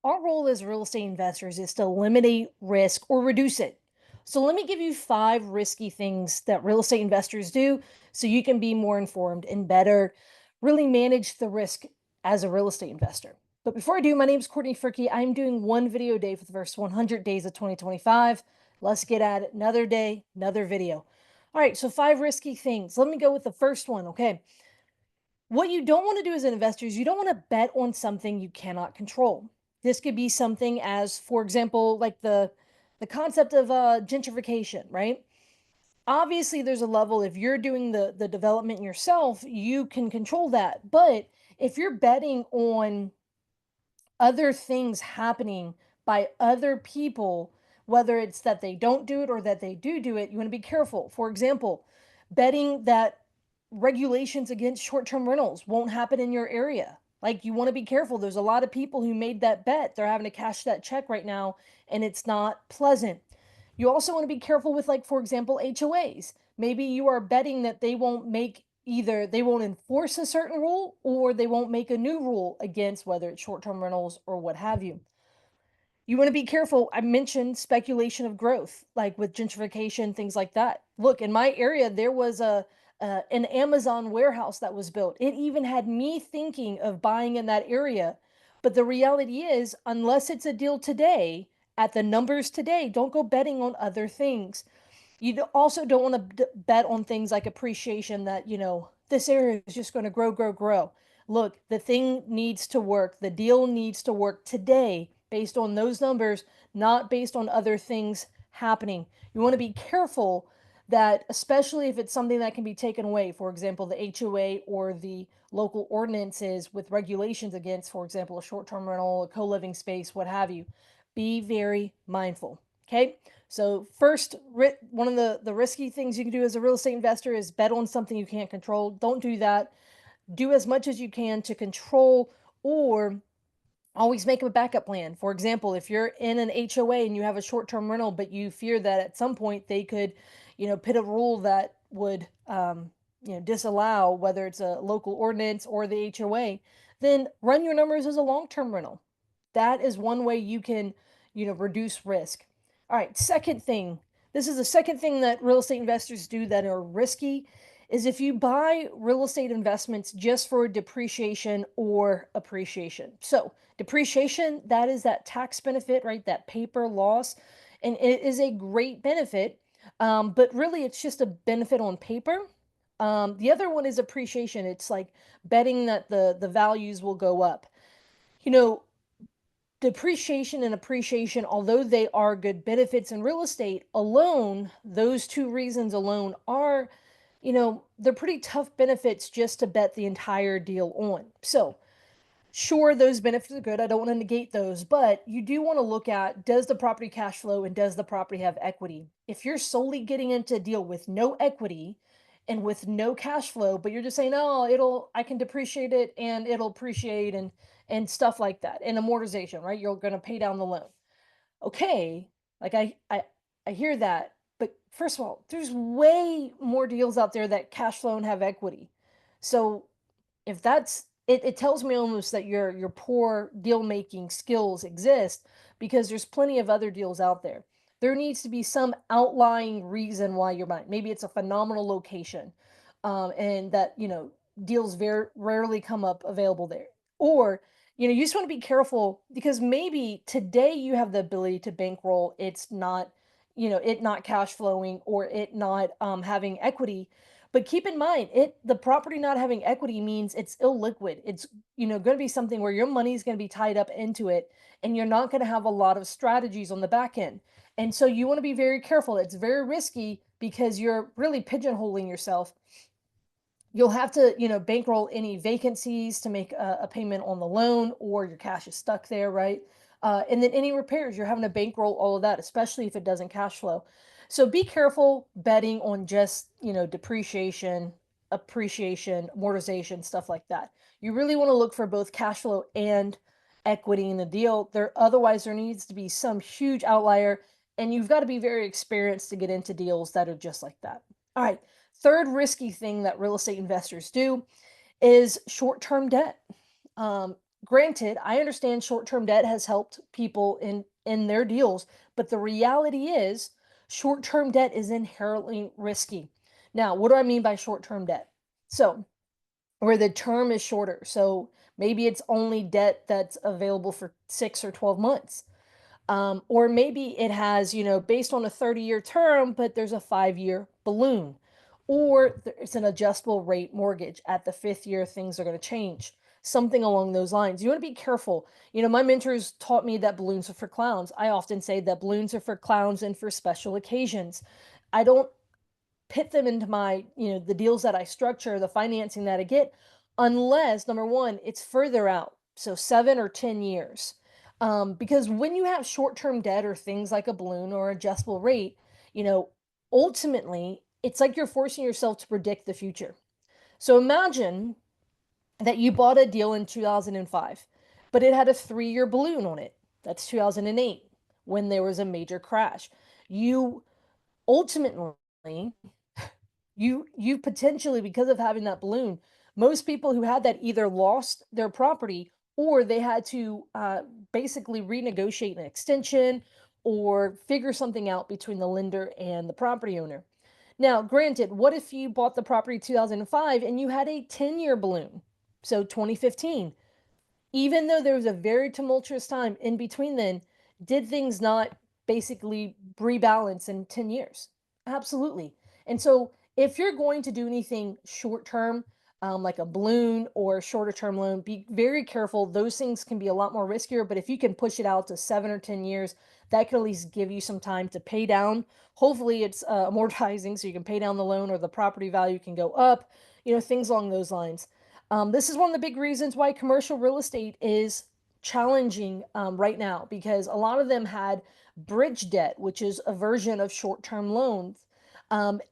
Our role as real estate investors is to eliminate risk or reduce it. So, let me give you five risky things that real estate investors do so you can be more informed and better really manage the risk as a real estate investor. But before I do, my name is Courtney Fricky. I'm doing one video a day for the first 100 days of 2025. Let's get at it. Another day, another video. All right, so five risky things. Let me go with the first one. Okay. What you don't want to do as an investor is you don't want to bet on something you cannot control. This could be something as, for example, like the concept of gentrification, right? Obviously, there's a level if you're doing the development yourself, you can control that. But if you're betting on other things happening by other people, whether it's that they don't do it or that they do it, you want to be careful. For example, betting that regulations against short-term rentals won't happen in your area. Like you want to be careful. There's a lot of people who made that bet. They're having to cash that check right now, and it's not pleasant. You also want to be careful with, like, for example, HOAs. Maybe you are betting that they won't make either they won't enforce a certain rule or they won't make a new rule against whether it's short-term rentals or what have you. You want to be careful. I mentioned speculation of growth, like with gentrification, things like that. Look, in my area, there was a an Amazon warehouse that was built. It even had me thinking of buying in that area. But the reality is, unless it's a deal today, at the numbers today, don't go betting on other things. Also don't want to bet on things like appreciation that, this area is just going to grow, grow, grow. Look, the thing needs to work. The deal needs to work today based on those numbers, not based on other things happening. You want to be careful that, especially if it's something that can be taken away, for example, the HOA or the local ordinances with regulations against, for example, a short term rental, a co living space, what have you. Be very mindful. Okay. So first, one of the risky things you can do as a real estate investor is bet on something you can't control. Don't do that. Do as much as you can to control or always make a backup plan. For example, if you're in an HOA and you have a short-term rental, but you fear that at some point they could, put a rule that would, disallow whether it's a local ordinance or the HOA, then run your numbers as a long-term rental. That is one way you can, reduce risk. All right, second thing. This is the second thing that real estate investors do that are risky is if you buy real estate investments just for depreciation or appreciation. So, depreciation, that is that tax benefit, right? That paper loss. And it is a great benefit, but really it's just a benefit on paper. The other one is appreciation. It's like betting that the values will go up. You know, depreciation and appreciation, although they are good benefits in real estate alone, those two reasons alone are, they're pretty tough benefits just to bet the entire deal on. So, sure, those benefits are good. I don't want to negate those, but you do want to look at, does the property cash flow and does the property have equity? If you're solely getting into a deal with no equity and with no cash flow, but you're just saying, "Oh, I can depreciate it and it'll appreciate and stuff like that." And amortization, right? You're going to pay down the loan. Okay, like I hear that, but first of all, there's way more deals out there that cash flow and have equity. So if that's it, it tells me almost that your poor deal making skills exist because there's plenty of other deals out there. There needs to be some outlying reason why you're buying. Maybe it's a phenomenal location, and that deals very rarely come up available there. Or you just want to be careful because maybe today you have the ability to bankroll. It's not, it not cash flowing or it not having equity, but keep in mind, the property not having equity means it's illiquid. It's, going to be something where your money is going to be tied up into it and you're not going to have a lot of strategies on the back end. And so you want to be very careful. It's very risky because you're really pigeonholing yourself. You'll have to, bankroll any vacancies to make a payment on the loan or your cash is stuck there, right? And then any repairs, you're having to bankroll all of that, especially if it doesn't cash flow. So be careful betting on just, depreciation, appreciation, amortization, stuff like that. You really want to look for both cash flow and equity in the deal. Otherwise there needs to be some huge outlier, and you've got to be very experienced to get into deals that are just like that. All right. Third risky thing that real estate investors do is short-term debt. granted, I understand short-term debt has helped people in their deals, but the reality is short-term debt is inherently risky. Now, what do I mean by short-term debt? So, where the term is shorter. So, maybe it's only debt that's available for 6 or 12 months. Or maybe it has, based on a 30-year term, but there's a 5-year balloon. Or it's an adjustable rate mortgage. At the fifth year, things are going to change. Something along those lines. You want to be careful. My mentors taught me that balloons are for clowns. I often say that balloons are for clowns and for special occasions. I don't pit them into my, the deals that I structure, the financing that I get, unless number one, it's further out. So 7 or 10 years. Because when you have short-term debt or things like a balloon or adjustable rate, you know, ultimately it's like you're forcing yourself to predict the future. So imagine that you bought a deal in 2005, but it had a 3-year balloon on it. That's 2008 when there was a major crash. You ultimately you potentially, because of having that balloon, most people who had that either lost their property or they had to basically renegotiate an extension or figure something out between the lender and the property owner. Now, granted, what if you bought the property 2005 and you had a 10-year balloon? So 2015, even though there was a very tumultuous time in between then, did things not basically rebalance in 10 years? Absolutely. And so if you're going to do anything short term, like a balloon or a shorter term loan, be very careful. Those things can be a lot more riskier, but if you can push it out to 7 or 10 years, that can at least give you some time to pay down. Hopefully, it's amortizing so you can pay down the loan or the property value can go up, things along those lines. This is one of the big reasons why commercial real estate is challenging right now because a lot of them had bridge debt, which is a version of short-term loans,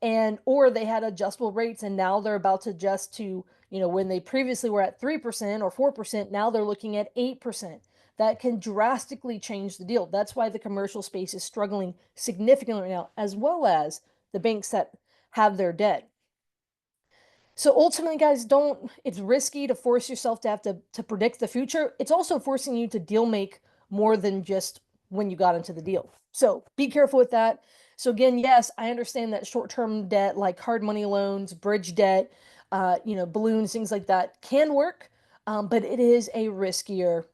and or they had adjustable rates, and now they're about to adjust to when they previously were at 3% or 4%, now they're looking at 8%. That can drastically change the deal. That's why the commercial space is struggling significantly right now, as well as the banks that have their debt. So ultimately, guys, don't it's risky to force yourself to have to predict the future. It's also forcing you to deal make more than just when you got into the deal. So be careful with that. So again, yes, I understand that short-term debt like hard money loans, bridge debt, balloons, things like that can work, but it is a riskier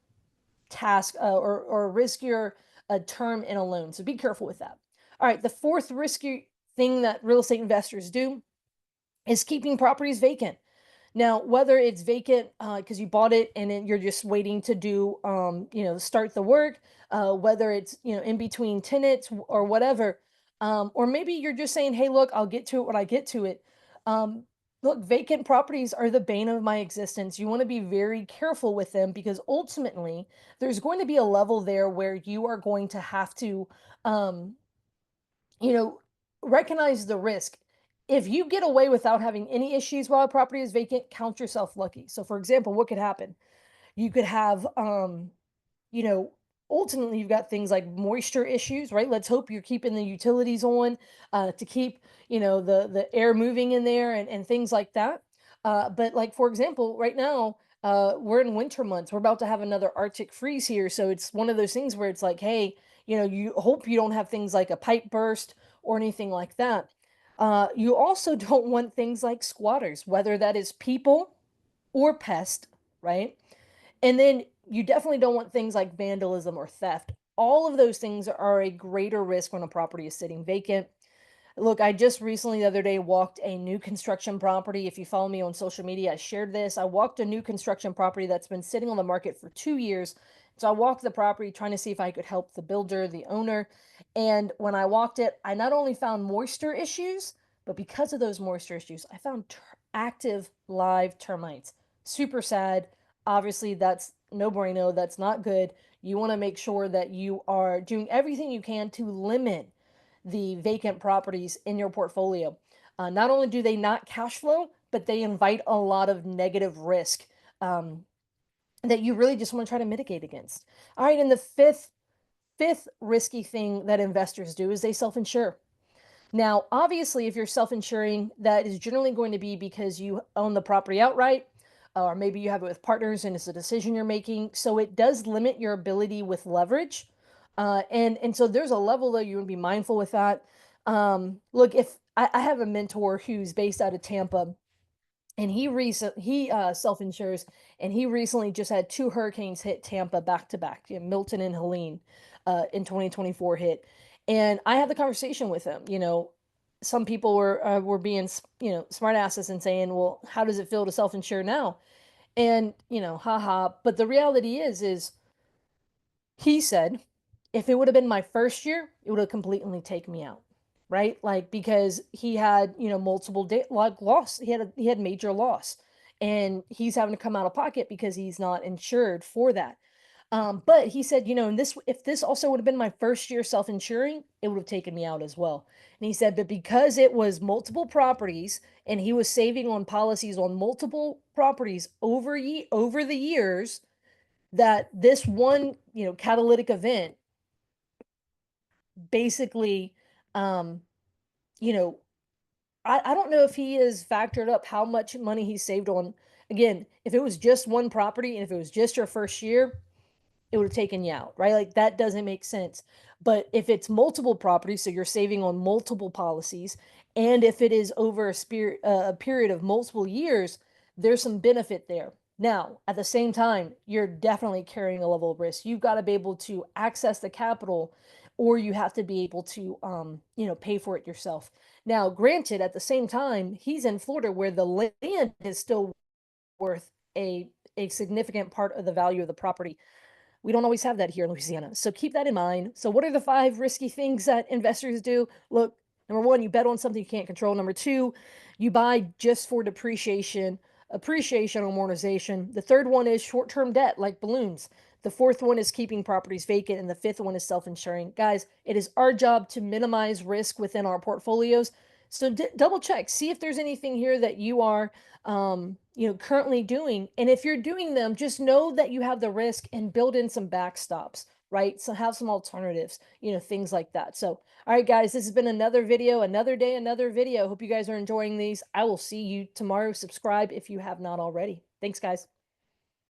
task or a riskier term in a loan. So be careful with that. All right, the fourth risky thing that real estate investors do is keeping properties vacant. Now, whether it's vacant because you bought it and then you're just waiting to do, start the work, whether it's, in between tenants or whatever, or maybe you're just saying, hey, look, I'll get to it when I get to it. Um, Look, vacant properties are the bane of my existence. You want to be very careful with them because ultimately there's going to be a level there where you are going to have to, um, you know, recognize the risk. If you get away without having any issues while a property is vacant, count yourself lucky. So, for example, what could happen? You could have, you know, ultimately you've got things like moisture issues, right? Let's hope you're keeping the utilities on to keep, the air moving in there and things like that. But like for example, right now we're in winter months. We're about to have another Arctic freeze here, so it's one of those things where it's like, hey, you hope you don't have things like a pipe burst or anything like that. You also don't want things like squatters, whether that is people or pest, right? And then you definitely don't want things like vandalism or theft. All of those things are a greater risk when a property is sitting vacant. Look, I just recently the other day walked a new construction property. If you follow me on social media, I shared this. I walked a new construction property that's been sitting on the market for 2 years. So I walked the property trying to see if I could help the builder, the owner. And when I walked it, I not only found moisture issues, but because of those moisture issues, I found active live termites. Super sad. Obviously, that's no bueno. That's not good. You want to make sure that you are doing everything you can to limit the vacant properties in your portfolio. Not only do they not cash flow, but they invite a lot of negative risk um, that you really just want to try to mitigate against. All right, and the fifth risky thing that investors do is they self-insure. Now, obviously, if you're self-insuring, that is generally going to be because you own the property outright, or maybe you have it with partners and it's a decision you're making. So it does limit your ability with leverage. And so there's a level though you would be mindful with that. Look, if I have a mentor who's based out of Tampa, and he self-insures, and he recently just had two hurricanes hit Tampa back to back, Milton and Helene, in 2024 hit. And I had the conversation with him. Some people were being smart asses and saying, well, how does it feel to self-insure now? And haha. But the reality is he said, if it would have been my first year, it would have completely taken me out, right? Like because he had, multiple like loss. He had major loss, and he's having to come out of pocket because he's not insured for that. But he said, and this if this also would have been my first year self-insuring, it would have taken me out as well. And he said, but because it was multiple properties and he was saving on policies on multiple properties over the years, that this one, catalytic event basically, um, you know, I don't know if he has factored up how much money he saved on, again, if it was just one property and if it was just your first year, it would have taken you out, right? Like that doesn't make sense. But if it's multiple properties, so you're saving on multiple policies, and if it is over a period of multiple years, there's some benefit there. Now, at the same time, you're definitely carrying a level of risk. You've got to be able to access the capital, or you have to be able to, pay for it yourself. Now, granted, at the same time, he's in Florida where the land is still worth a significant part of the value of the property. We don't always have that here in Louisiana. So keep that in mind. So, what are the five risky things that investors do? Look, number one, you bet on something you can't control. Number two, you buy just for depreciation, appreciation, or amortization. The third one is short term debt, like balloons. The fourth one is keeping properties vacant. And the fifth one is self insuring. Guys, it is our job to minimize risk within our portfolios. So, double check, see if there's anything here that you are currently doing. And if you're doing them, just know that you have the risk and build in some backstops, right? So have some alternatives, things like that. So, all right, guys, this has been another video, another day, another video. Hope you guys are enjoying these. I will see you tomorrow. Subscribe if you have not already. Thanks, guys.